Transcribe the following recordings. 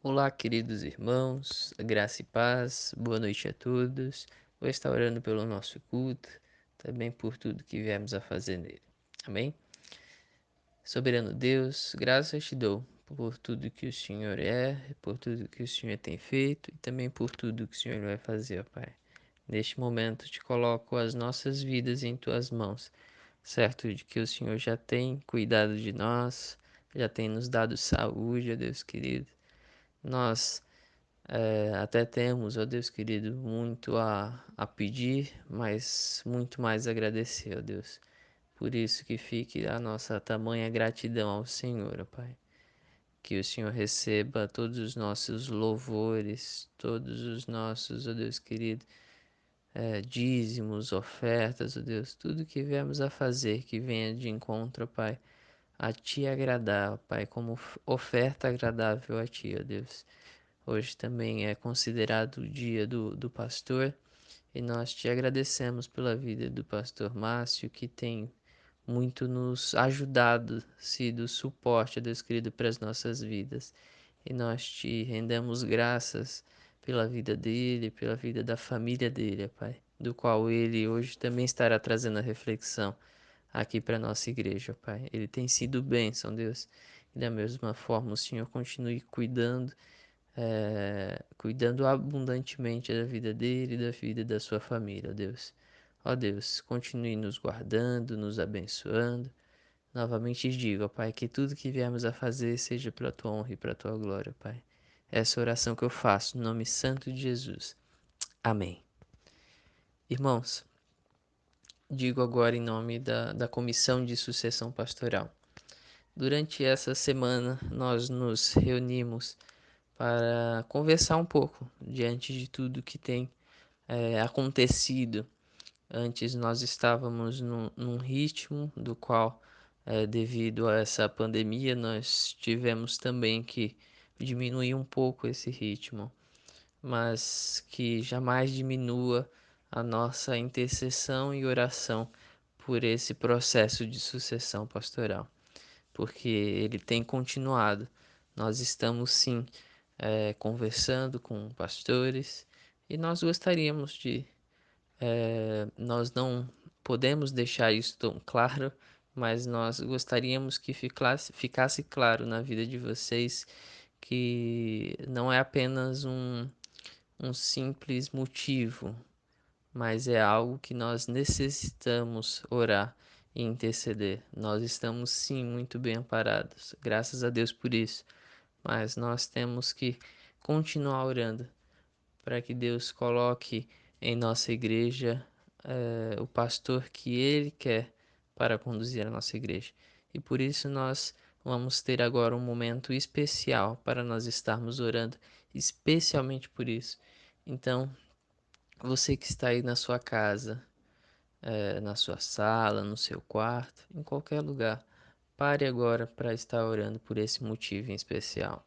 Olá, queridos irmãos, graça e paz, boa noite a todos. Vou estar orando pelo nosso culto, também por tudo que viemos a fazer nele. Amém? Soberano Deus, graças te dou por tudo que o Senhor é, por tudo que o Senhor tem feito e também por tudo que o Senhor vai fazer, ó Pai. Neste momento te coloco as nossas vidas em tuas mãos, certo de que o Senhor já tem cuidado de nós, já tem nos dado saúde, ó Deus querido. Nós até temos, ó Deus querido, muito a pedir, mas muito mais agradecer, ó Deus. Por isso que fique a nossa tamanha gratidão ao Senhor, ó Pai. Que o Senhor receba todos os nossos louvores, todos os nossos, ó Deus querido, dízimos, ofertas, ó Deus, tudo que viemos a fazer, que venha de encontro, ó Pai, a Ti agradar, ó Pai, como oferta agradável a Ti, ó Deus. Hoje também é considerado o dia do pastor e nós te agradecemos pela vida do pastor Márcio, que tem muito nos ajudado, sido suporte, Deus querido, para as nossas vidas. E nós te rendemos graças pela vida dele, pela vida da família dele, Pai, do qual ele hoje também estará trazendo a reflexão aqui para a nossa igreja, Pai. Ele tem sido bênção, Deus. E da mesma forma, o Senhor continue cuidando abundantemente da vida dele e da vida da sua família, ó Deus. Ó Deus, continue nos guardando, nos abençoando. Novamente digo, ó Pai, que tudo que viemos a fazer seja para a tua honra e para a tua glória, Pai. Essa oração que eu faço no nome santo de Jesus. Amém. Irmãos, digo agora em nome da Comissão de Sucessão Pastoral. Durante essa semana, nós nos reunimos para conversar um pouco diante de tudo que tem acontecido. Antes nós estávamos num ritmo do qual, devido a essa pandemia, nós tivemos também que diminuir um pouco esse ritmo, mas que jamais diminua a nossa intercessão e oração por esse processo de sucessão pastoral, porque ele tem continuado. Nós estamos sim conversando com pastores e nós gostaríamos de nós não podemos deixar isso tão claro, mas nós gostaríamos que ficasse claro na vida de vocês que não é apenas um simples motivo, mas é algo que nós necessitamos orar e interceder. Nós estamos sim muito bem amparados, graças a Deus por isso, mas nós temos que continuar orando para que Deus coloque em nossa igreja o pastor que Ele quer para conduzir a nossa igreja. E por isso nós vamos ter agora um momento especial para nós estarmos orando, especialmente por isso. Então, você que está aí na sua casa, na sua sala, no seu quarto, em qualquer lugar, pare agora para estar orando por esse motivo em especial,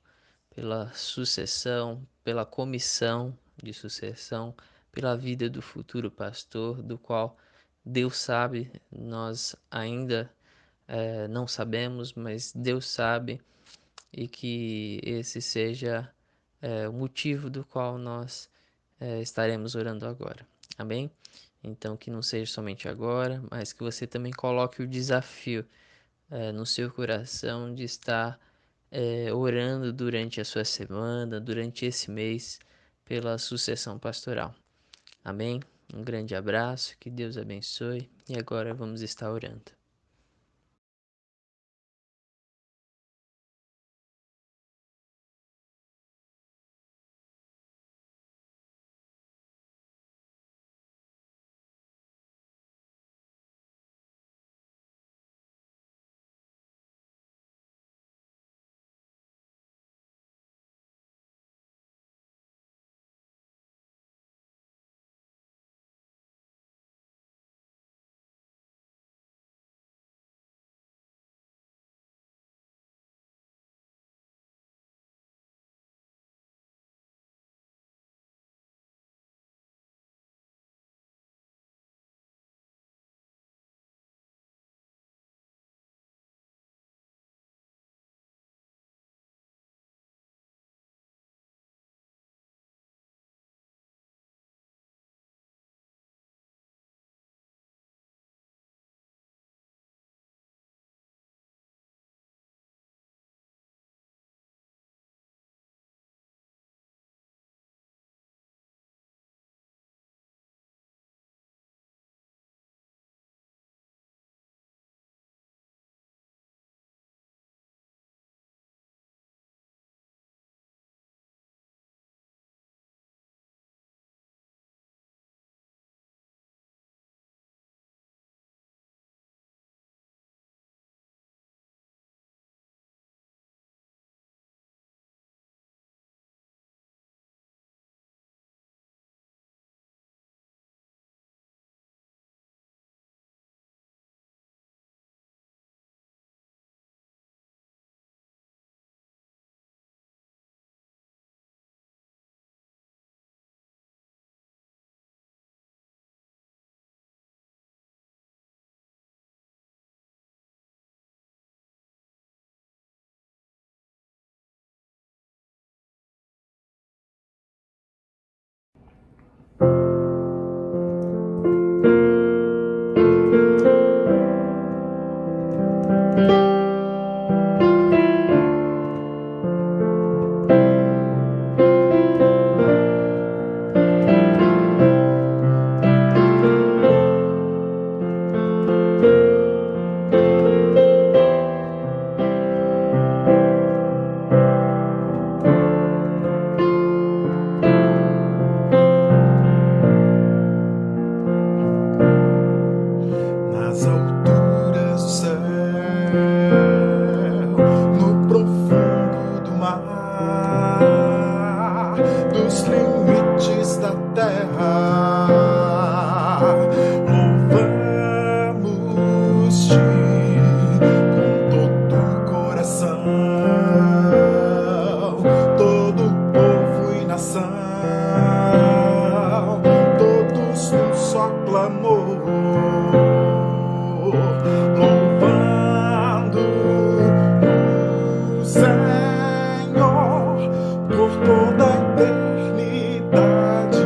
pela sucessão, pela comissão de sucessão, pela vida do futuro pastor, do qual Deus sabe, nós ainda não sabemos, mas Deus sabe, e que esse seja o motivo do qual nós estaremos orando agora. Amém? Então, que não seja somente agora, mas que você também coloque o desafio no seu coração de estar orando durante a sua semana, durante esse mês, pela sucessão pastoral. Amém? Um grande abraço, que Deus abençoe e agora vamos estar orando. Nas alturas do céu, no profundo do mar, dos limites da terra, louvamos-te com todo o coração, todo povo e nação, todos num só clamor. Louvando o Senhor por toda a eternidade,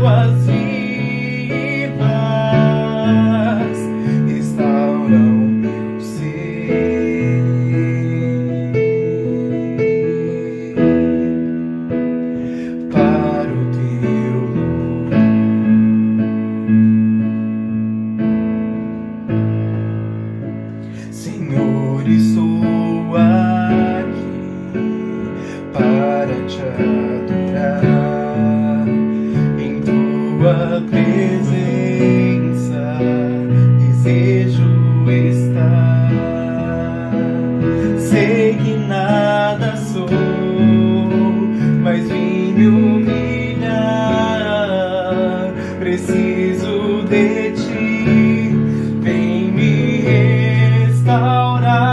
águas vivas restauram meu ser. Para o teu Senhor, estou aqui para te adorar. Em tua presença desejo estar. Sei que nada sou, mas vim me humilhar. Preciso de ti, vem me restaurar.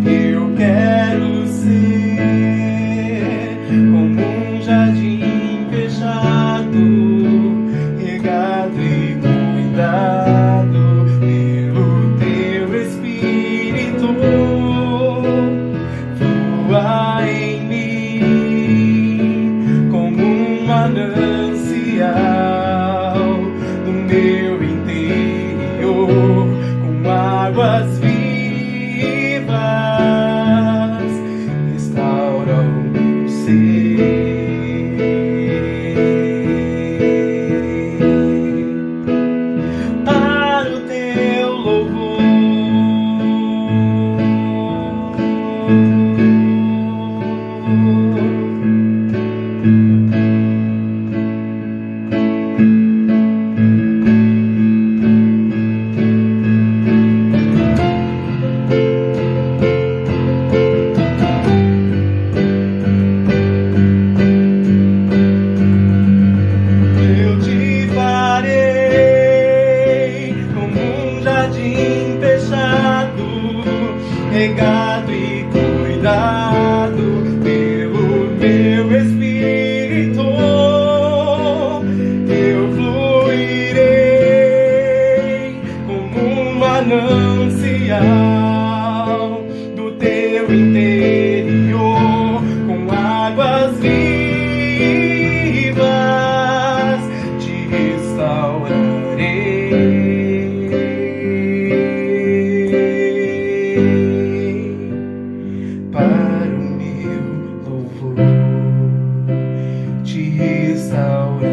Eu quero ser como um jardim fechado, regado e cuidado pelo teu Espírito. Flua em mim como um manancial no meu interior, com águas vivas restaura o meu ser. Para o teu louvor, eu te farei como um jardim fechado, regado e cuidado pelo meu Espírito. Eu fluirei como um manancial do teu interior, com águas vivas te restaurarei. Para o meu louvor te restaurarei.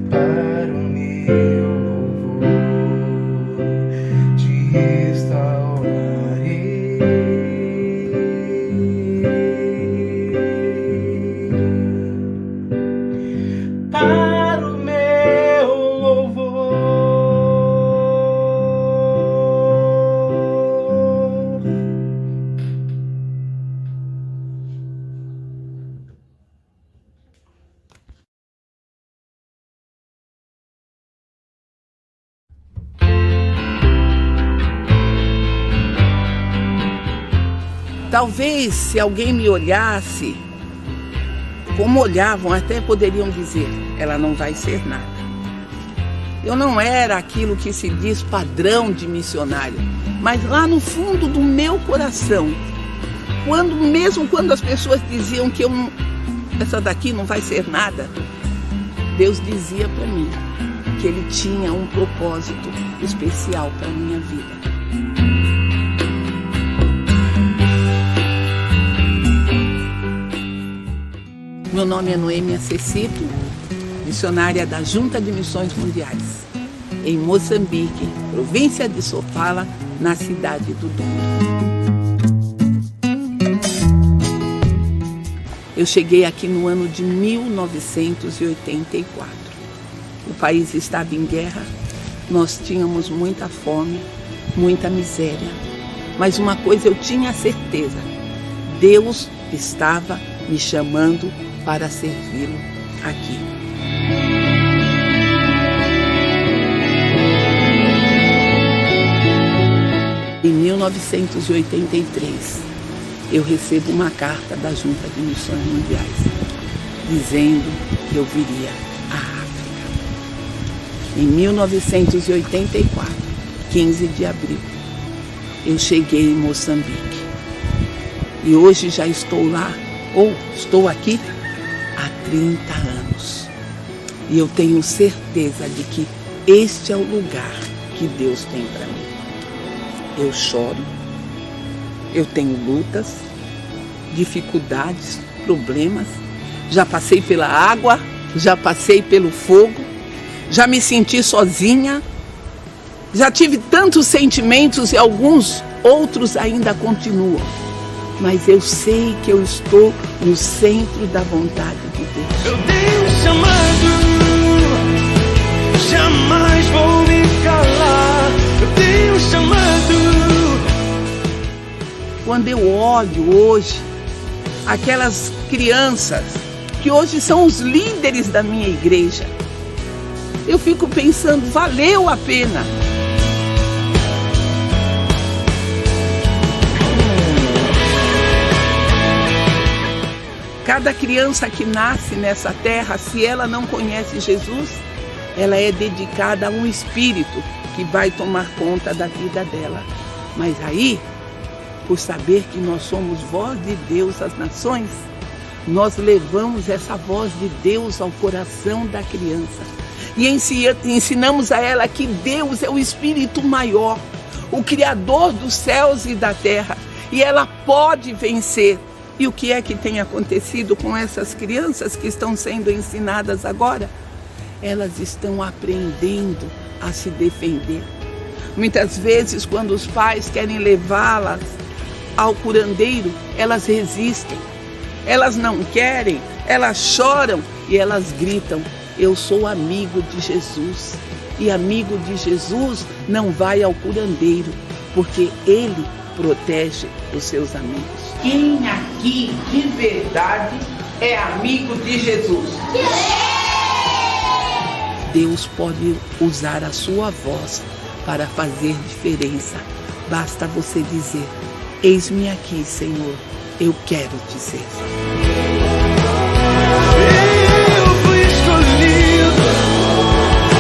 Para o meu louvor te restaurarei. Para o meu louvor. Talvez se alguém me olhasse, como olhavam, até poderiam dizer, ela não vai ser nada. Eu não era aquilo que se diz padrão de missionário, mas lá no fundo do meu coração, mesmo quando as pessoas diziam que essa daqui não vai ser nada, Deus dizia para mim que Ele tinha um propósito especial para a minha vida. Meu nome é Noêmia Cecito, missionária da Junta de Missões Mundiais, em Moçambique, província de Sofala, na cidade do Douro. Eu cheguei aqui no ano de 1984. O país estava em guerra, nós tínhamos muita fome, muita miséria. Mas uma coisa eu tinha certeza, Deus estava me chamando para servi-lo aqui. Em 1983, eu recebo uma carta da Junta de Missões Mundiais, dizendo que eu viria à África. Em 1984, 15 de abril, eu cheguei em Moçambique. E hoje já estou lá, ou estou aqui, há 30 anos. E eu tenho certeza de que este é o lugar que Deus tem para mim. Eu choro, eu tenho lutas, dificuldades, problemas. Já passei pela água, já passei pelo fogo, já me senti sozinha, já tive tantos sentimentos e alguns outros ainda continuam. Mas eu sei que eu estou no centro da vontade de Deus. Eu tenho um chamado, jamais vou me calar. Eu tenho um chamado. Quando eu olho hoje aquelas crianças que hoje são os líderes da minha igreja, eu fico pensando, valeu a pena. Cada criança que nasce nessa terra, se ela não conhece Jesus, ela é dedicada a um espírito que vai tomar conta da vida dela. Mas aí, por saber que nós somos voz de Deus às nações, nós levamos essa voz de Deus ao coração da criança. E ensinamos a ela que Deus é o Espírito maior, o Criador dos céus e da terra. E ela pode vencer. E o que é que tem acontecido com essas crianças que estão sendo ensinadas agora? Elas estão aprendendo a se defender. Muitas vezes, quando os pais querem levá-las ao curandeiro, elas resistem. Elas não querem, elas choram e elas gritam: eu sou amigo de Jesus. E amigo de Jesus não vai ao curandeiro, porque ele protege os seus amigos. Quem aqui de verdade é amigo de Jesus? Deus pode usar a sua voz para fazer diferença. Basta você dizer: eis-me aqui, Senhor, eu quero te ser. Eu fui escolhido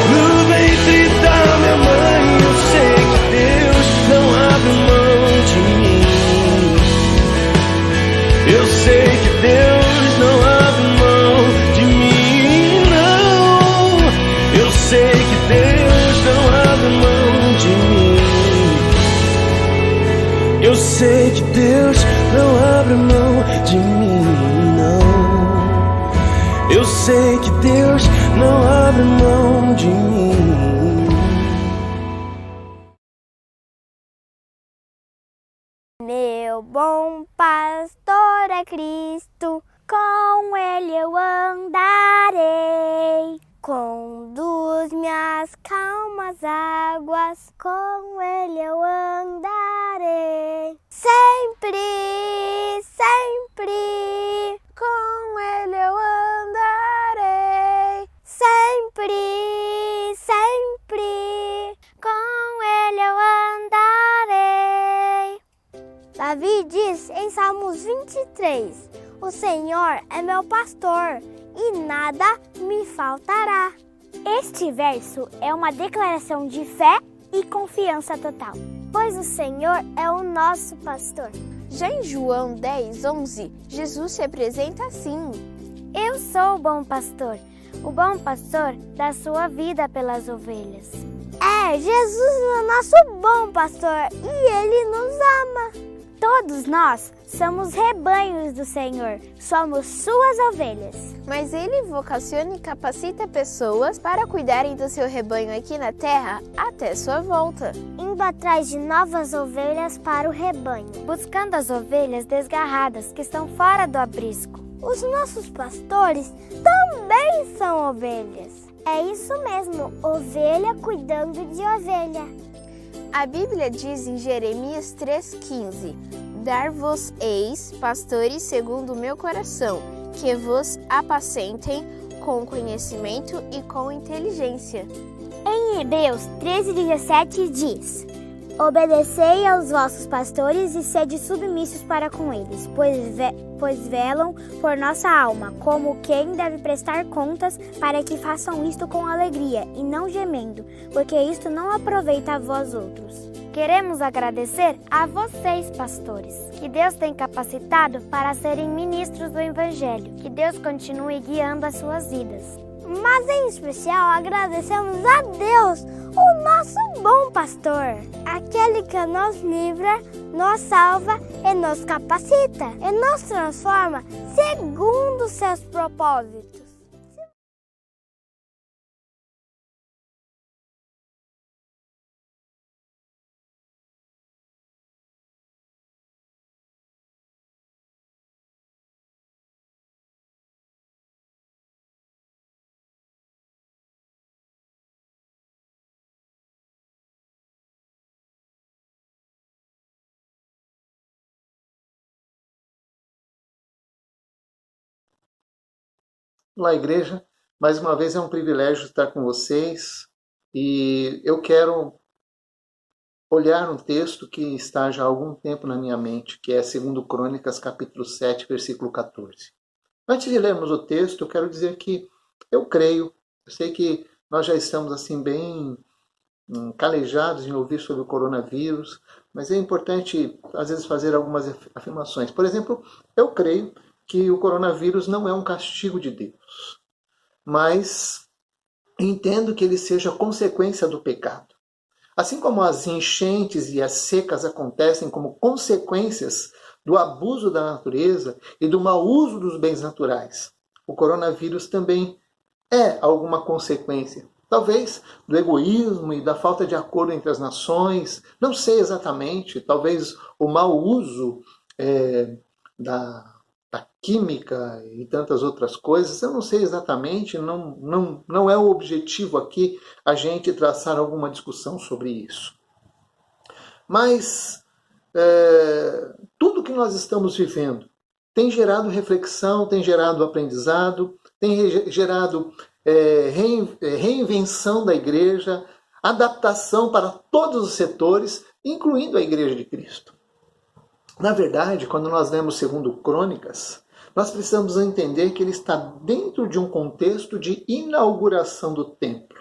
no ventre da minha mãe. Eu sei que Deus não abre mão de mim. Eu sei que Deus não abre mão de mim, não. Eu sei que Deus não abre mão de mim. Eu sei que Deus não abre mão de mim, não. Eu sei que Deus não abre mão de mim. Meu bom pastor é Cristo, com ele eu andarei. Conduz-me às calmas águas, com ele eu andarei. Sempre, sempre, com ele eu andarei. Sempre, sempre, com ele eu andarei. Davi diz em Salmos 23, o Senhor é meu pastor e nada me faltará. Este verso é uma declaração de fé e confiança total, pois o Senhor é o nosso pastor. Já em João 10:11, Jesus se apresenta assim: Eu sou o bom pastor. O bom pastor dá sua vida pelas ovelhas. Jesus é o nosso bom pastor e ele nos ama. Todos nós somos rebanhos do Senhor, somos suas ovelhas. Mas ele vocaciona e capacita pessoas para cuidarem do seu rebanho aqui na terra até sua volta, indo atrás de novas ovelhas para o rebanho, buscando as ovelhas desgarradas que estão fora do aprisco. Os nossos pastores também são ovelhas. É isso mesmo, ovelha cuidando de ovelha. A Bíblia diz em Jeremias 3,15: Dar-vos-eis pastores segundo o meu coração, que vos apacentem com conhecimento e com inteligência. Em Hebreus 13,17 diz: Obedecei aos vossos pastores e sede submissos para com eles, pois pois velam por nossa alma, como quem deve prestar contas, para que façam isto com alegria e não gemendo, porque isto não aproveita a vós outros. Queremos agradecer a vocês, pastores, que Deus tem capacitado para serem ministros do Evangelho. Que Deus continue guiando as suas vidas. Mas em especial agradecemos a Deus, o nosso bom pastor, aquele que nos livra, nos salva e nos capacita e nos transforma segundo seus propósitos. Olá, igreja. Mais uma vez é um privilégio estar com vocês e eu quero olhar um texto que está já há algum tempo na minha mente, que é 2 Crônicas, capítulo 7, versículo 14. Antes de lermos o texto, eu quero dizer que eu creio, eu sei que nós já estamos assim bem calejados em ouvir sobre o coronavírus, mas é importante às vezes fazer algumas afirmações. Por exemplo, eu creio que o coronavírus não é um castigo de Deus, mas entendo que ele seja consequência do pecado. Assim como as enchentes e as secas acontecem como consequências do abuso da natureza e do mau uso dos bens naturais, o coronavírus também é alguma consequência. Talvez do egoísmo e da falta de acordo entre as nações, não sei exatamente, talvez o mau uso da química e tantas outras coisas, eu não sei exatamente, não é o objetivo aqui a gente traçar alguma discussão sobre isso. Mas tudo que nós estamos vivendo tem gerado reflexão, tem gerado aprendizado, tem gerado reinvenção da igreja, adaptação para todos os setores, incluindo a Igreja de Cristo. Na verdade, quando nós lemos 2 Crônicas, nós precisamos entender que ele está dentro de um contexto de inauguração do templo.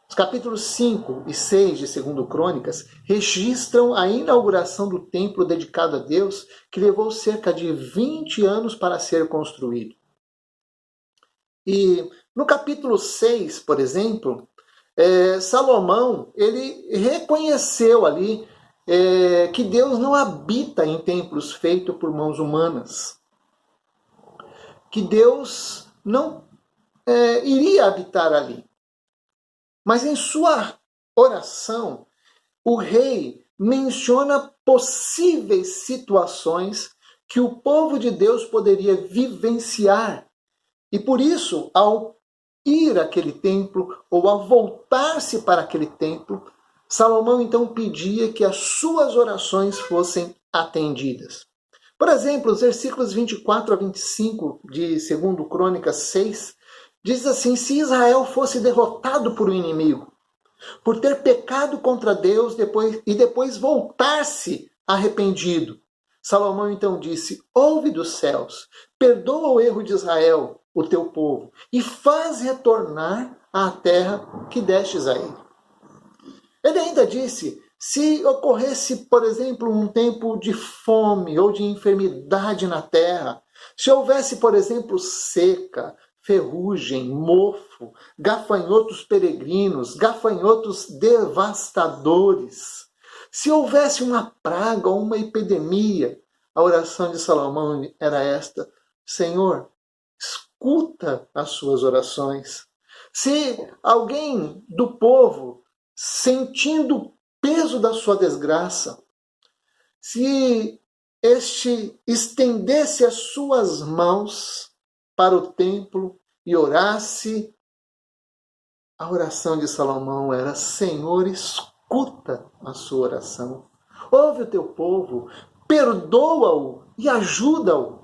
Os capítulos 5 e 6 de 2 Crônicas registram a inauguração do templo dedicado a Deus, que levou cerca de 20 anos para ser construído. E no capítulo 6, por exemplo, Salomão ele reconheceu ali que Deus não habita em templos feitos por mãos humanas. Que Deus não iria habitar ali. Mas em sua oração, o rei menciona possíveis situações que o povo de Deus poderia vivenciar. E por isso, ao ir àquele templo, ou ao voltar-se para aquele templo, Salomão então pedia que as suas orações fossem atendidas. Por exemplo, os versículos 24 a 25 de 2 Crônicas 6, diz assim: se Israel fosse derrotado por um inimigo, por ter pecado contra Deus e depois voltar-se arrependido, Salomão então disse: ouve dos céus, perdoa o erro de Israel, o teu povo, e faz retornar à terra que destes a ele. Ele ainda disse: se ocorresse, por exemplo, um tempo de fome ou de enfermidade na terra, se houvesse, por exemplo, seca, ferrugem, mofo, gafanhotos peregrinos, gafanhotos devastadores, se houvesse uma praga ou uma epidemia, a oração de Salomão era esta: Senhor, escuta as suas orações. Se alguém do povo, sentindo o peso da sua desgraça, se este estendesse as suas mãos para o templo e orasse, a oração de Salomão era: Senhor, escuta a sua oração. Ouve o teu povo, perdoa-o e ajuda-o,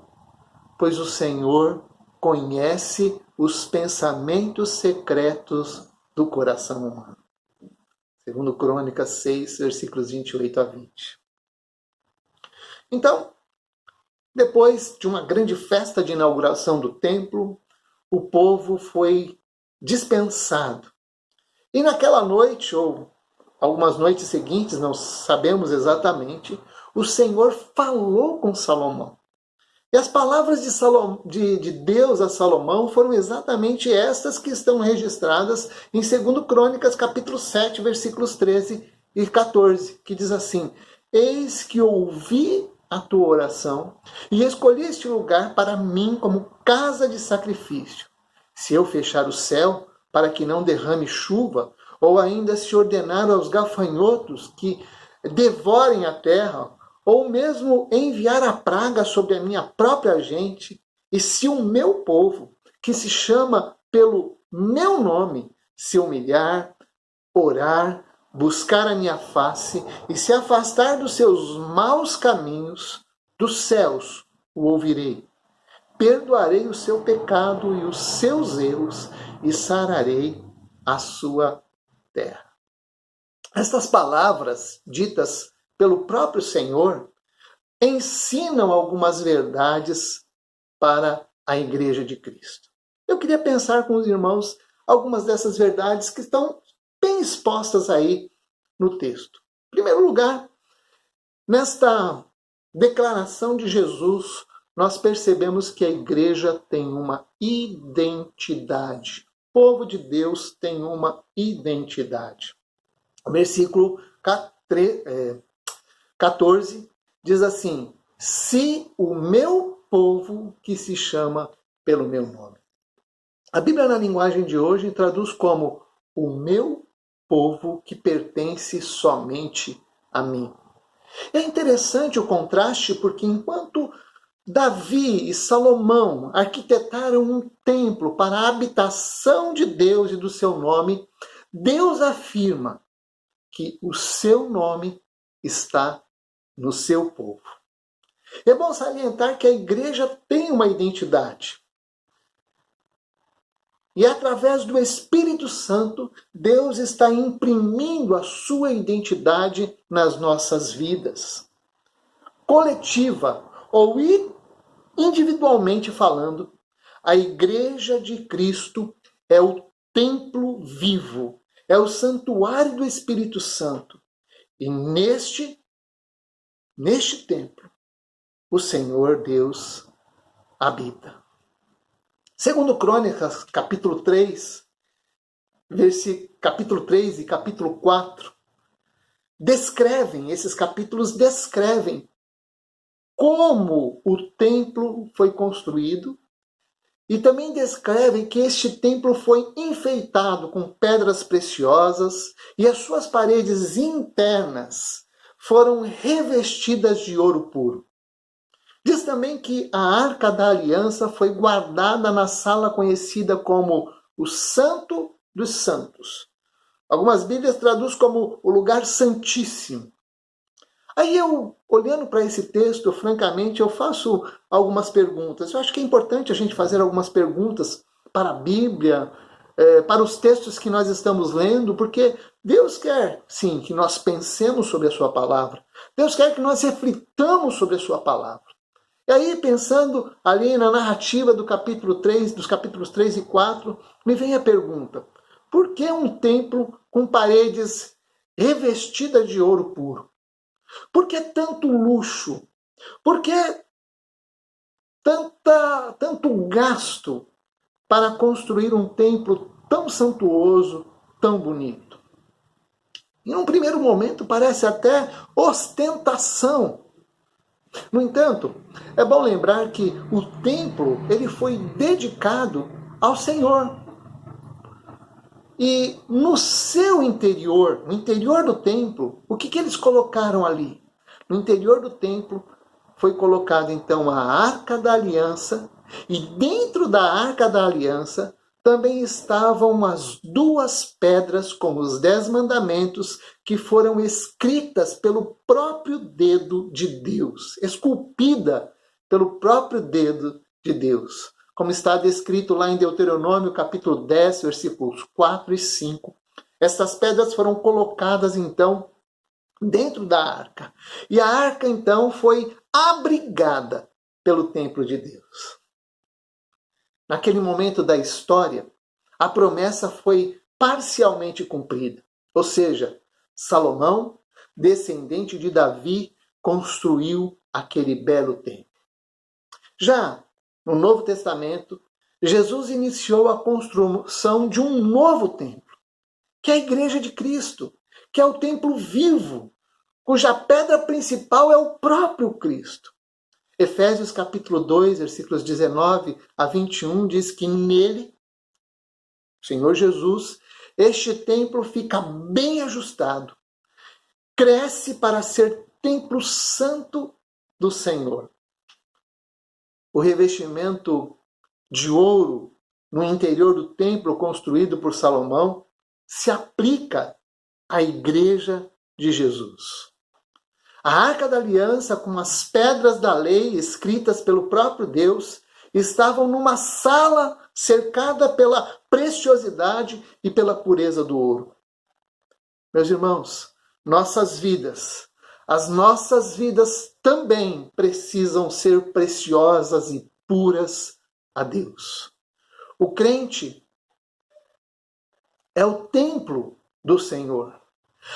pois o Senhor conhece os pensamentos secretos do coração humano. 2 Crônicas 6, versículos 28 a 20. Então, Depois de uma grande festa de inauguração do templo, o povo foi dispensado. E naquela noite, ou algumas noites seguintes, não sabemos exatamente, o Senhor falou com Salomão. E as palavras de Deus a Salomão foram exatamente estas que estão registradas em 2 Crônicas, capítulo 7, versículos 13 e 14, que diz assim: Eis que ouvi a tua oração e escolhi este lugar para mim como casa de sacrifício. Se eu fechar o céu para que não derrame chuva, ou ainda se ordenar aos gafanhotos que devorem a terra, ou mesmo enviar a praga sobre a minha própria gente, e se o meu povo, que se chama pelo meu nome, se humilhar, orar, buscar a minha face e se afastar dos seus maus caminhos, dos céus o ouvirei. Perdoarei o seu pecado e os seus erros e sararei a sua terra. Estas palavras ditas pelo próprio Senhor ensinam algumas verdades para a Igreja de Cristo. Eu queria pensar com os irmãos algumas dessas verdades que estão bem expostas aí no texto. Em primeiro lugar, nesta declaração de Jesus, nós percebemos que a igreja tem uma identidade. O povo de Deus tem uma identidade. O versículo 14 diz assim: se o meu povo que se chama pelo meu nome. A Bíblia na linguagem de hoje traduz como o meu povo que pertence somente a mim. É interessante o contraste porque enquanto Davi e Salomão arquitetaram um templo para a habitação de Deus e do seu nome, Deus afirma que o seu nome está no seu povo. É bom salientar que a igreja tem uma identidade. E através do Espírito Santo, Deus está imprimindo a sua identidade nas nossas vidas. Coletiva ou individualmente falando, a igreja de Cristo é o templo vivo, é o santuário do Espírito Santo. E neste templo, o Senhor Deus habita. Segundo Crônicas, capítulo 3 e capítulo 4, esses capítulos descrevem como o templo foi construído e também descrevem que este templo foi enfeitado com pedras preciosas e as suas paredes internas foram revestidas de ouro puro. Diz também que a Arca da Aliança foi guardada na sala conhecida como o Santo dos Santos. Algumas Bíblias traduzem como o lugar santíssimo. Aí eu, olhando para esse texto, francamente, eu faço algumas perguntas. Eu acho que é importante a gente fazer algumas perguntas para a Bíblia, para os textos que nós estamos lendo, porque Deus quer, sim, que nós pensemos sobre a sua palavra. Deus quer que nós reflitamos sobre a sua palavra. E aí, pensando ali na narrativa do capítulo 3, dos capítulos 3 e 4, me vem a pergunta: por que um templo com paredes revestidas de ouro puro? Por que tanto luxo? Por que tanto gasto para construir um templo tão suntuoso, tão bonito? Em um primeiro momento parece até ostentação. No entanto, é bom lembrar que o templo ele foi dedicado ao Senhor. E no seu interior, no interior do templo, o que eles colocaram ali? No interior do templo foi colocada então a Arca da Aliança, e dentro da Arca da Aliança também estavam as 2 pedras com os 10 mandamentos que foram escritas pelo próprio dedo de Deus, esculpida pelo próprio dedo de Deus. Como está descrito lá em Deuteronômio, capítulo 10, versículos 4 e 5. Estas pedras foram colocadas, então, dentro da arca. E a arca, então, foi abrigada pelo templo de Deus. Naquele momento da história, a promessa foi parcialmente cumprida. Ou seja, Salomão, descendente de Davi, construiu aquele belo templo. Já no Novo Testamento, Jesus iniciou a construção de um novo templo, que é a Igreja de Cristo, que é o templo vivo, cuja pedra principal é o próprio Cristo. Efésios capítulo 2, versículos 19 a 21, diz que nele, Senhor Jesus, este templo fica bem ajustado, cresce para ser templo santo do Senhor. O revestimento de ouro no interior do templo construído por Salomão se aplica à Igreja de Jesus. A Arca da Aliança, com as pedras da lei escritas pelo próprio Deus, estavam numa sala cercada pela preciosidade e pela pureza do ouro. Meus irmãos, as nossas vidas também precisam ser preciosas e puras a Deus. O crente é o templo do Senhor.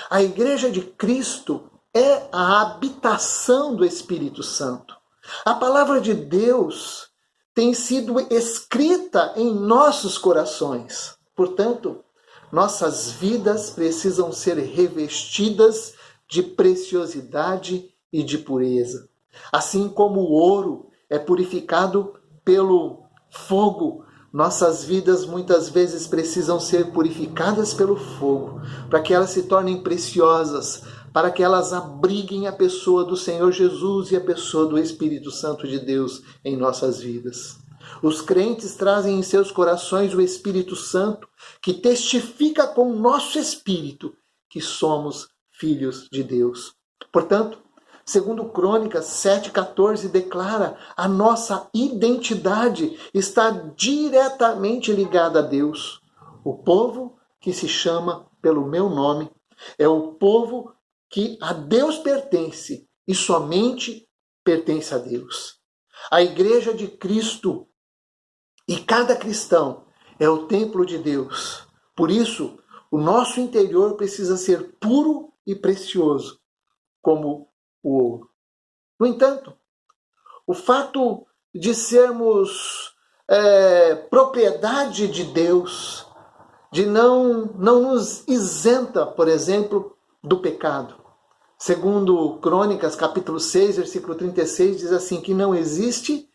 A Igreja de Cristo é a habitação do Espírito Santo. A palavra de Deus tem sido escrita em nossos corações. Portanto, nossas vidas precisam ser revestidas de preciosidade e de pureza. Assim como o ouro é purificado pelo fogo, nossas vidas muitas vezes precisam ser purificadas pelo fogo, para que elas se tornem preciosas, para que elas abriguem a pessoa do Senhor Jesus e a pessoa do Espírito Santo de Deus em nossas vidas. Os crentes trazem em seus corações o Espírito Santo, que testifica com o nosso espírito que somos filhos de Deus. Portanto, segundo Crônicas 7,14 declara, a nossa identidade está diretamente ligada a Deus. O povo que se chama pelo meu nome é o povo que a Deus pertence e somente pertence a Deus. A Igreja de Cristo e cada cristão é o templo de Deus. Por isso, o nosso interior precisa ser puro e precioso, como o ouro. No entanto, o fato de sermos propriedade de Deus, de não nos isenta, por exemplo, do pecado. Segundo Crônicas, capítulo 6, versículo 36, diz assim, que não existe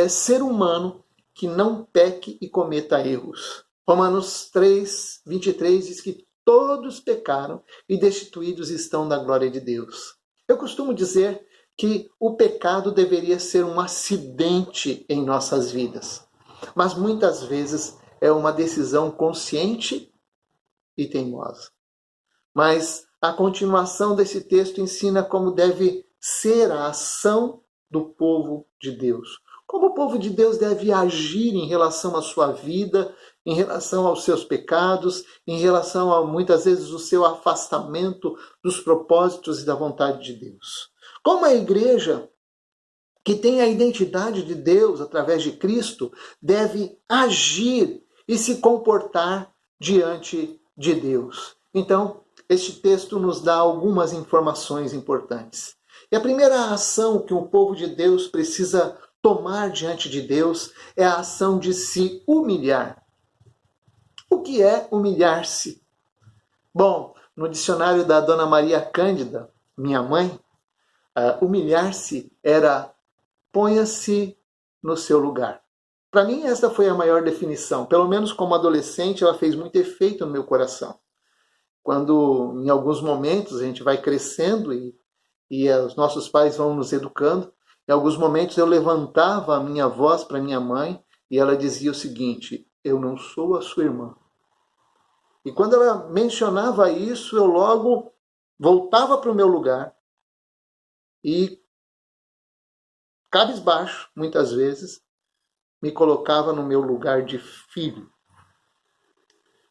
ser humano que não peque e cometa erros. Romanos 3, 23 diz que todos pecaram e destituídos estão da glória de Deus. Eu costumo dizer que o pecado deveria ser um acidente em nossas vidas, mas muitas vezes é uma decisão consciente e teimosa. Mas a continuação desse texto ensina como deve ser a ação do povo de Deus. Como o povo de Deus deve agir em relação à sua vida, em relação aos seus pecados, em relação a, muitas vezes, o seu afastamento dos propósitos e da vontade de Deus. Como a igreja que tem a identidade de Deus através de Cristo deve agir e se comportar diante de Deus. Então, este texto nos dá algumas informações importantes. E a primeira ação que o povo de Deus precisa tomar diante de Deus é a ação de se humilhar. O que é humilhar-se? Bom, no dicionário da Dona Maria Cândida, minha mãe, humilhar-se era ponha-se no seu lugar. Para mim, essa foi a maior definição. Pelo menos como adolescente, ela fez muito efeito no meu coração. Quando, em alguns momentos, a gente vai crescendo e os nossos pais vão nos educando, em alguns momentos eu levantava a minha voz para minha mãe e ela dizia o seguinte, eu não sou a sua irmã. E quando ela mencionava isso, eu logo voltava para o meu lugar e, cabisbaixo, muitas vezes, me colocava no meu lugar de filho.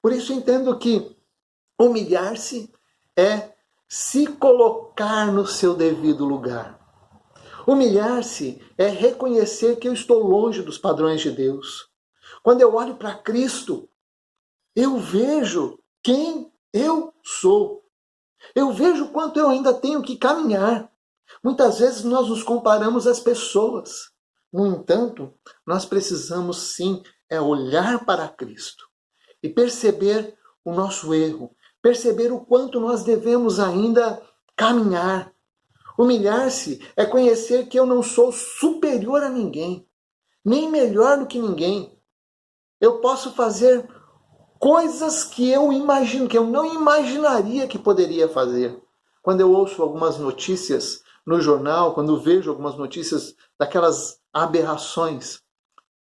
Por isso entendo que humilhar-se é se colocar no seu devido lugar. Humilhar-se é reconhecer que eu estou longe dos padrões de Deus. Quando eu olho para Cristo, eu vejo quem eu sou. Eu vejo quanto eu ainda tenho que caminhar. Muitas vezes nós nos comparamos às pessoas. No entanto, nós precisamos sim olhar para Cristo e perceber o nosso erro, perceber o quanto nós devemos ainda caminhar. Humilhar-se é conhecer que eu não sou superior a ninguém, nem melhor do que ninguém. Eu posso fazer coisas que eu imagino, que eu não imaginaria que poderia fazer. Quando eu ouço algumas notícias no jornal, quando vejo algumas notícias daquelas aberrações,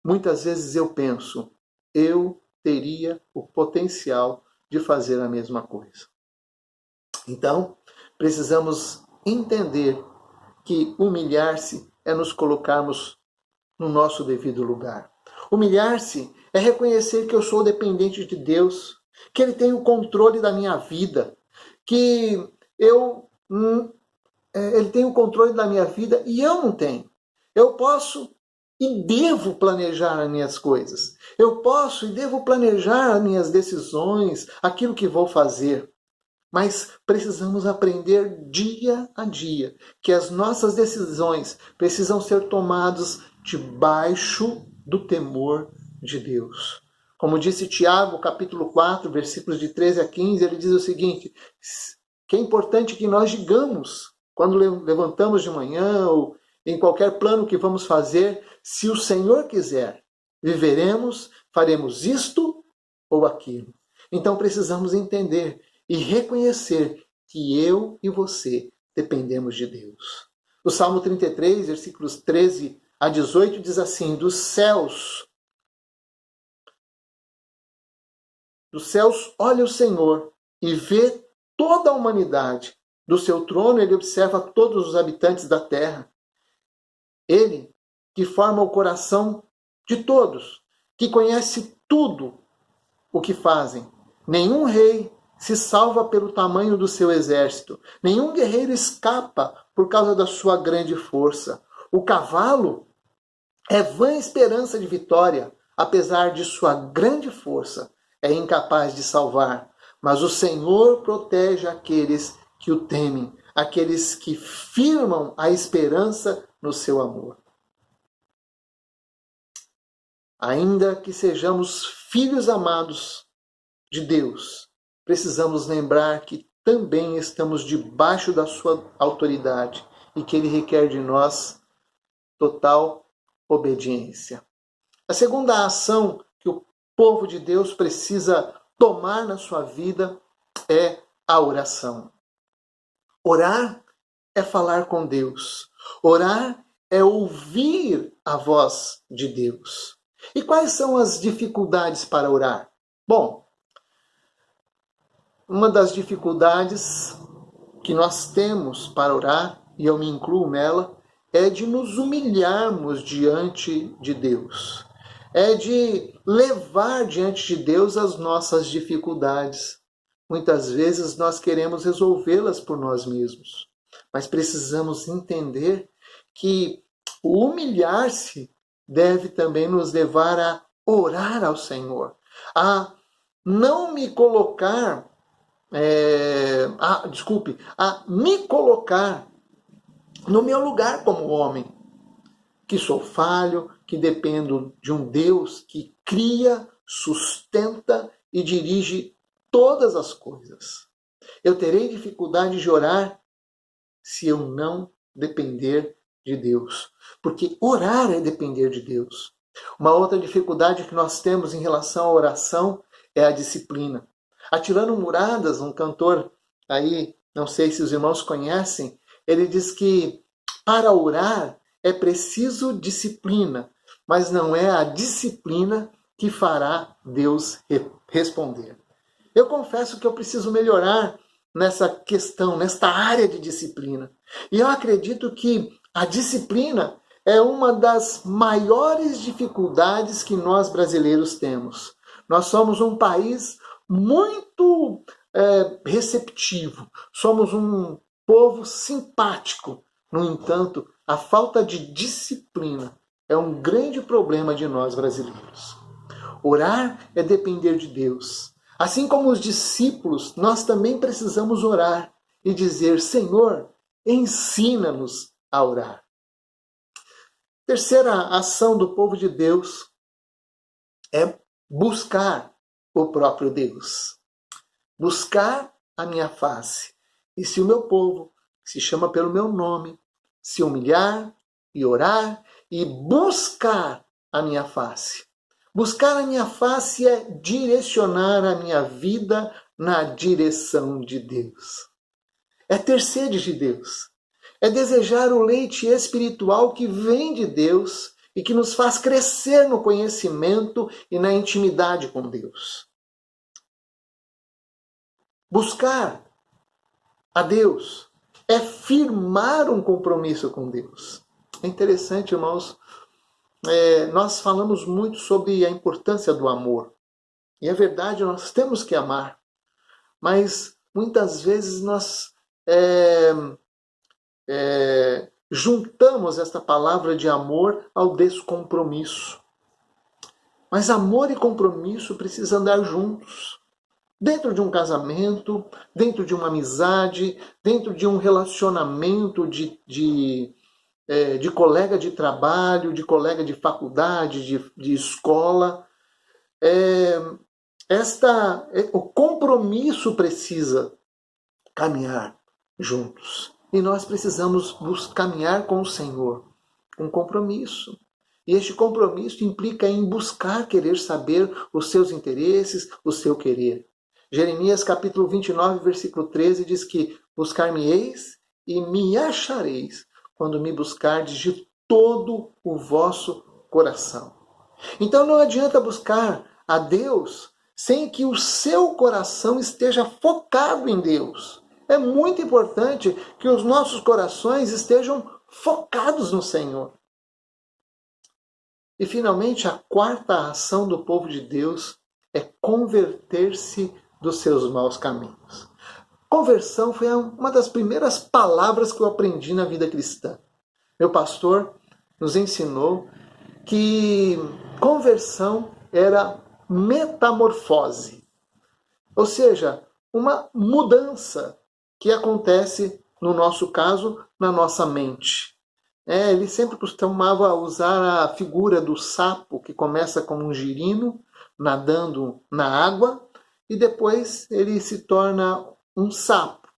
muitas vezes eu penso, eu teria o potencial de fazer a mesma coisa. Então, precisamos entender que humilhar-se é nos colocarmos no nosso devido lugar. Humilhar-se é reconhecer que eu sou dependente de Deus, que Ele tem o controle da minha vida, que Ele tem o controle da minha vida e eu não tenho. Eu posso e devo planejar as minhas coisas. Eu posso e devo planejar as minhas decisões, aquilo que vou fazer. Mas precisamos aprender dia a dia que as nossas decisões precisam ser tomadas debaixo do temor de Deus. Como disse Tiago, capítulo 4, versículos de 13 a 15, ele diz o seguinte, que é importante que nós digamos, quando levantamos de manhã ou em qualquer plano que vamos fazer, se o Senhor quiser, viveremos, faremos isto ou aquilo. Então precisamos entender e reconhecer que eu e você dependemos de Deus. O Salmo 33, versículos 13 a 18, diz assim, dos céus olha o Senhor e vê toda a humanidade. Do seu trono ele observa todos os habitantes da terra. Ele que forma o coração de todos, que conhece tudo o que fazem. Nenhum rei se salva pelo tamanho do seu exército. Nenhum guerreiro escapa por causa da sua grande força. O cavalo é vã esperança de vitória, apesar de sua grande força, é incapaz de salvar. Mas o Senhor protege aqueles que o temem, aqueles que firmam a esperança no seu amor. Ainda que sejamos filhos amados de Deus, precisamos lembrar que também estamos debaixo da sua autoridade e que Ele requer de nós total obediência. A segunda ação que o povo de Deus precisa tomar na sua vida é a oração. Orar é falar com Deus. Orar é ouvir a voz de Deus. E quais são as dificuldades para orar? Bom, uma das dificuldades que nós temos para orar, e eu me incluo nela, é de nos humilharmos diante de Deus. É de levar diante de Deus as nossas dificuldades. Muitas vezes nós queremos resolvê-las por nós mesmos, mas precisamos entender que o humilhar-se deve também nos levar a orar ao Senhor, a não me colocar, a me colocar no meu lugar como homem, que sou falho, que dependo de um Deus que cria, sustenta e dirige todas as coisas. Eu terei dificuldade de orar se eu não depender de Deus, porque orar é depender de Deus. Uma outra dificuldade que nós temos em relação à oração é a disciplina. Atilano Muradas, um cantor aí, não sei se os irmãos conhecem, ele diz que para orar é preciso disciplina, mas não é a disciplina que fará Deus responder. Eu confesso que eu preciso melhorar nessa questão, nesta área de disciplina. E eu acredito que a disciplina é uma das maiores dificuldades que nós brasileiros temos. Nós somos um país muito receptivo, somos um povo simpático No entanto, a falta de disciplina é um grande problema de nós brasileiros. Orar é depender de Deus. Assim como os discípulos, nós também precisamos orar e dizer: Senhor, ensina-nos a orar. Terceira ação do povo de Deus é buscar o próprio Deus. Buscar a minha face. E se o meu povo, que se chama pelo meu nome, se humilhar e orar e buscar a minha face. Buscar a minha face é direcionar a minha vida na direção de Deus. É ter sede de Deus. É desejar o leite espiritual que vem de Deus e que nos faz crescer no conhecimento e na intimidade com Deus. Buscar a Deus é firmar um compromisso com Deus. É interessante, irmãos, nós falamos muito sobre a importância do amor. E é verdade, nós temos que amar. Mas muitas vezes nós juntamos esta palavra de amor ao descompromisso. Mas amor e compromisso precisam andar juntos. Dentro de um casamento, dentro de uma amizade, dentro de um relacionamento de colega de trabalho, de colega de faculdade, de escola. O compromisso precisa caminhar juntos. E nós precisamos caminhar com o Senhor, um compromisso. E este compromisso implica em buscar querer saber os seus interesses, o seu querer. Jeremias capítulo 29, versículo 13 diz que buscar-me-eis e me achareis quando me buscardes de todo o vosso coração. Então não adianta buscar a Deus sem que o seu coração esteja focado em Deus. É muito importante que os nossos corações estejam focados no Senhor. E finalmente, a quarta ação do povo de Deus é converter-se dos seus maus caminhos. Conversão foi uma das primeiras palavras que eu aprendi na vida cristã. Meu pastor nos ensinou que conversão era metamorfose. Ou seja, uma mudança que acontece, no nosso caso, na nossa mente. Ele sempre costumava usar a figura do sapo, que começa como um girino, nadando na água, e depois ele se torna um sapo.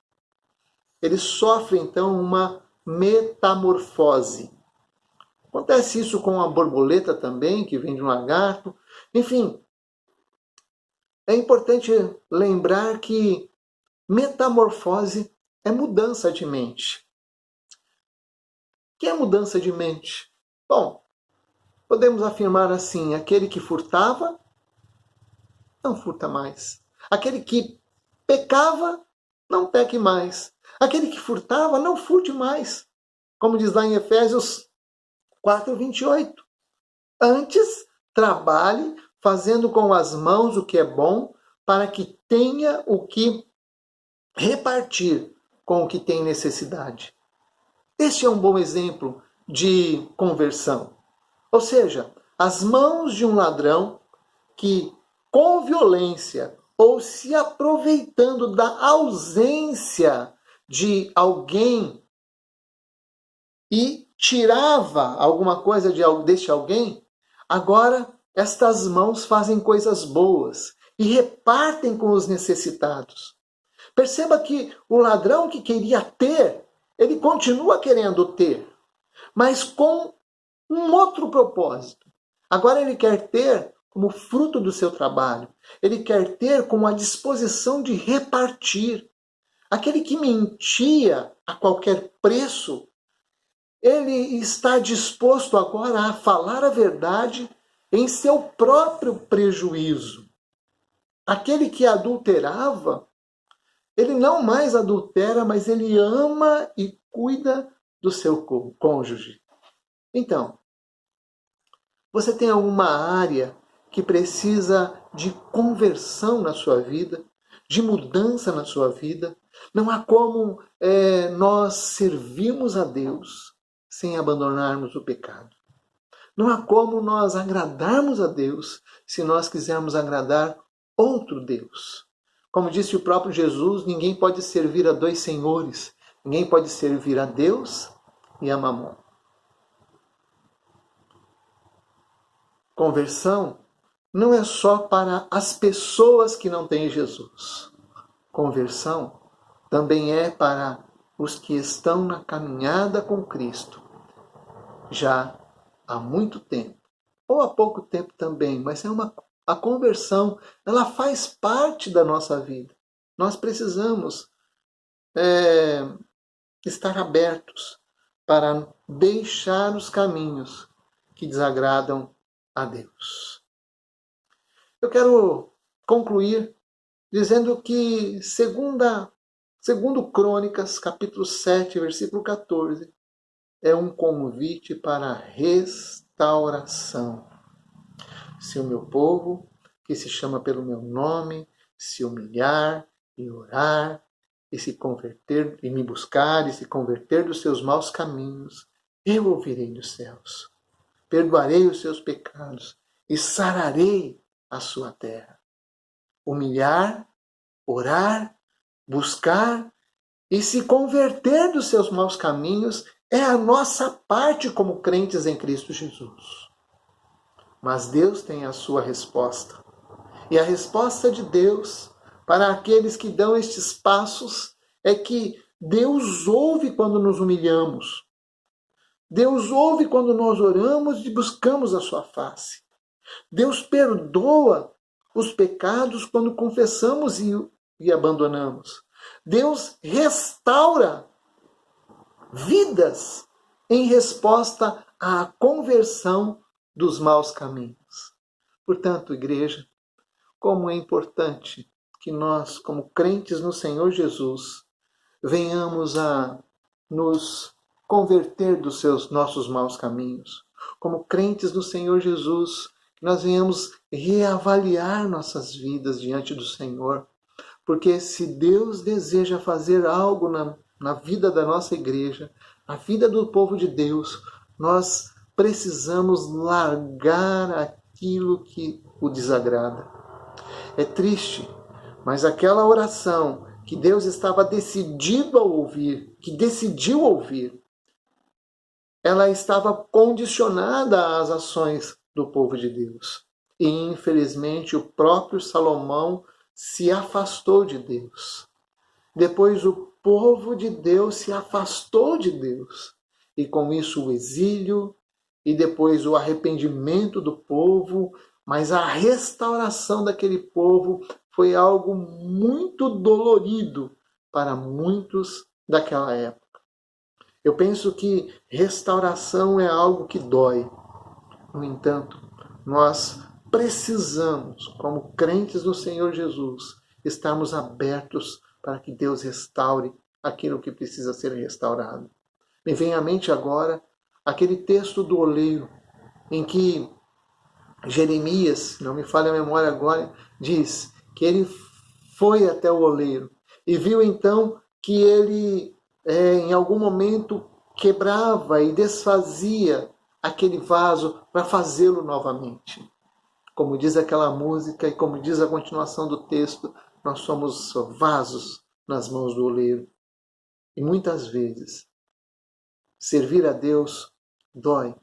Ele sofre, então, uma metamorfose. Acontece isso com a borboleta também, que vem de um lagarto. Enfim, é importante lembrar que metamorfose é mudança de mente. O que é mudança de mente? Bom, podemos afirmar assim: aquele que furtava, não furta mais. Aquele que pecava, não peque mais. Aquele que furtava, não furte mais. Como diz lá em Efésios 4:28. Antes, trabalhe, fazendo com as mãos o que é bom, para que tenha o que repartir com o que tem necessidade. Este é um bom exemplo de conversão. Ou seja, as mãos de um ladrão que, com violência ou se aproveitando da ausência de alguém e tirava alguma coisa deste alguém, agora estas mãos fazem coisas boas e repartem com os necessitados. Perceba que o ladrão que queria ter, ele continua querendo ter, mas com um outro propósito. Agora ele quer ter como fruto do seu trabalho. Ele quer ter como a disposição de repartir. Aquele que mentia a qualquer preço, ele está disposto agora a falar a verdade em seu próprio prejuízo. Aquele que adulterava, ele não mais adultera, mas ele ama e cuida do seu cônjuge. Então, você tem alguma área que precisa de conversão na sua vida, de mudança na sua vida? Não há como nós servirmos a Deus sem abandonarmos o pecado. Não há como nós agradarmos a Deus se nós quisermos agradar outro Deus. Como disse o próprio Jesus, ninguém pode servir a dois senhores. Ninguém pode servir a Deus e a Mamon. Conversão não é só para as pessoas que não têm Jesus. Conversão também é para os que estão na caminhada com Cristo já há muito tempo, ou há pouco tempo também, mas a conversão, ela faz parte da nossa vida. Nós precisamos estar abertos para deixar os caminhos que desagradam a Deus. Eu quero concluir dizendo que, segundo Crônicas, capítulo 7, versículo 14, é um convite para a restauração. Se o meu povo, que se chama pelo meu nome, se humilhar e orar, e se converter, e me buscar, e se converter dos seus maus caminhos, eu ouvirei dos céus. Perdoarei os seus pecados e sararei a sua terra. Humilhar, orar, buscar e se converter dos seus maus caminhos é a nossa parte como crentes em Cristo Jesus. Mas Deus tem a sua resposta. E a resposta de Deus para aqueles que dão estes passos é que Deus ouve quando nos humilhamos. Deus ouve quando nós oramos e buscamos a sua face. Deus perdoa os pecados quando confessamos e abandonamos. Deus restaura vidas em resposta à conversão dos maus caminhos. Portanto, igreja, como é importante que nós, como crentes no Senhor Jesus, venhamos a nos converter dos nossos maus caminhos. Como crentes no Senhor Jesus, que nós venhamos reavaliar nossas vidas diante do Senhor. Porque se Deus deseja fazer algo na vida da nossa igreja, na vida do povo de Deus, nós precisamos largar aquilo que o desagrada. É triste, mas aquela oração que Deus estava decidido a ouvir, que decidiu ouvir, ela estava condicionada às ações do povo de Deus. E, infelizmente, o próprio Salomão se afastou de Deus. Depois o povo de Deus se afastou de Deus. E com isso o exílio, e depois o arrependimento do povo, mas a restauração daquele povo foi algo muito dolorido para muitos daquela época. Eu penso que restauração é algo que dói. No entanto, nós precisamos, como crentes no Senhor Jesus, estarmos abertos para que Deus restaure aquilo que precisa ser restaurado. Me vem à mente agora aquele texto do oleiro, em que Jeremias, não me falha a memória agora, diz que ele foi até o oleiro e viu então que ele, em algum momento, quebrava e desfazia aquele vaso para fazê-lo novamente. Como diz aquela música e como diz a continuação do texto, nós somos vasos nas mãos do oleiro. E muitas vezes, servir a Deus dói.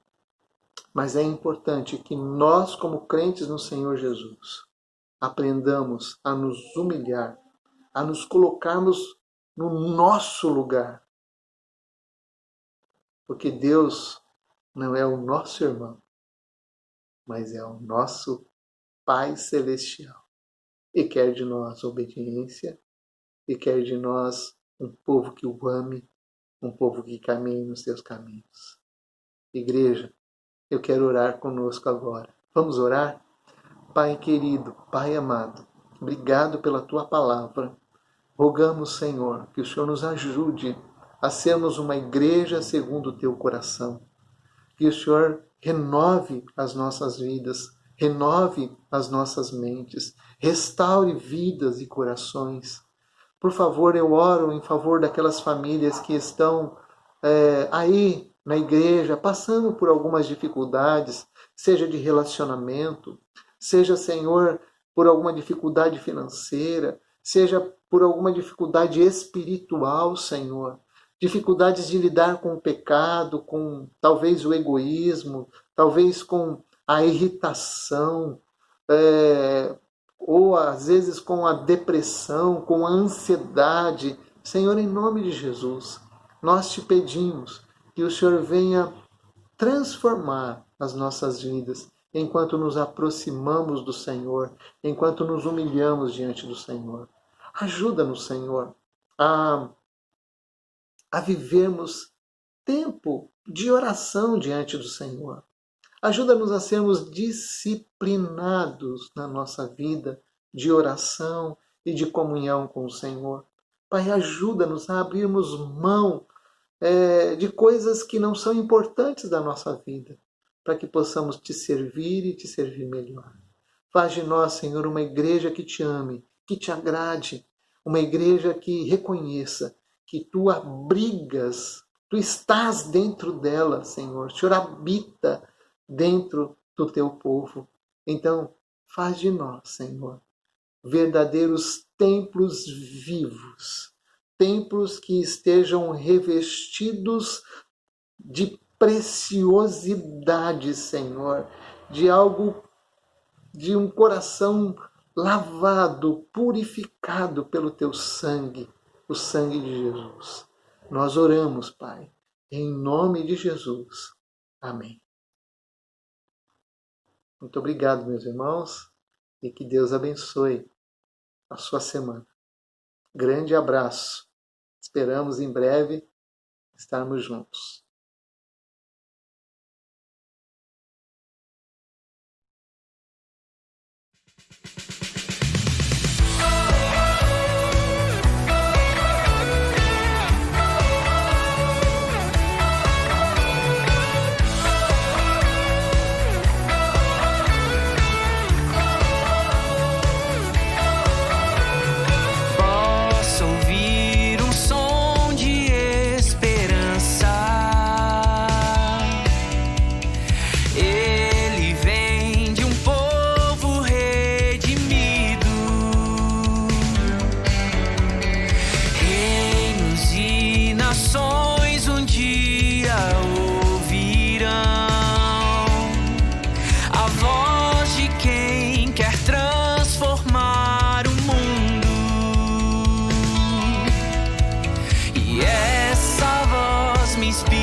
Mas é importante que nós, como crentes no Senhor Jesus, aprendamos a nos humilhar, a nos colocarmos no nosso lugar. Porque Deus não é o nosso irmão, mas é o nosso Pai Celestial. E quer de nós obediência, e quer de nós um povo que o ame, um povo que caminhe nos seus caminhos. Igreja, eu quero orar conosco agora. Vamos orar? Pai querido, Pai amado, obrigado pela Tua palavra. Rogamos, Senhor, que o Senhor nos ajude a sermos uma igreja segundo o Teu coração. Que o Senhor renove as nossas vidas, renove as nossas mentes, restaure vidas e corações. Por favor, eu oro em favor daquelas famílias que estão aí na igreja, passando por algumas dificuldades, seja de relacionamento, seja, Senhor, por alguma dificuldade financeira, seja por alguma dificuldade espiritual, Senhor. Dificuldades de lidar com o pecado, com talvez o egoísmo, talvez com a irritação, ou às vezes com a depressão, com a ansiedade. Senhor, em nome de Jesus, nós te pedimos que o Senhor venha transformar as nossas vidas enquanto nos aproximamos do Senhor, enquanto nos humilhamos diante do Senhor. Ajuda-nos, Senhor, a vivermos tempo de oração diante do Senhor. Ajuda-nos a sermos disciplinados na nossa vida de oração e de comunhão com o Senhor. Pai, ajuda-nos a abrirmos mão de coisas que não são importantes da nossa vida, para que possamos te servir e te servir melhor. Faz de nós, Senhor, uma igreja que te ame, que te agrade, uma igreja que reconheça que tu abrigas, tu estás dentro dela, Senhor. O Senhor habita dentro do teu povo. Então, faz de nós, Senhor, verdadeiros templos vivos, templos que estejam revestidos de preciosidade, Senhor, de algo, de um coração lavado, purificado pelo teu sangue, o sangue de Jesus. Nós oramos, Pai, em nome de Jesus. Amém. Muito obrigado, meus irmãos, e que Deus abençoe a sua semana. Grande abraço. Esperamos em breve estarmos juntos. me speak.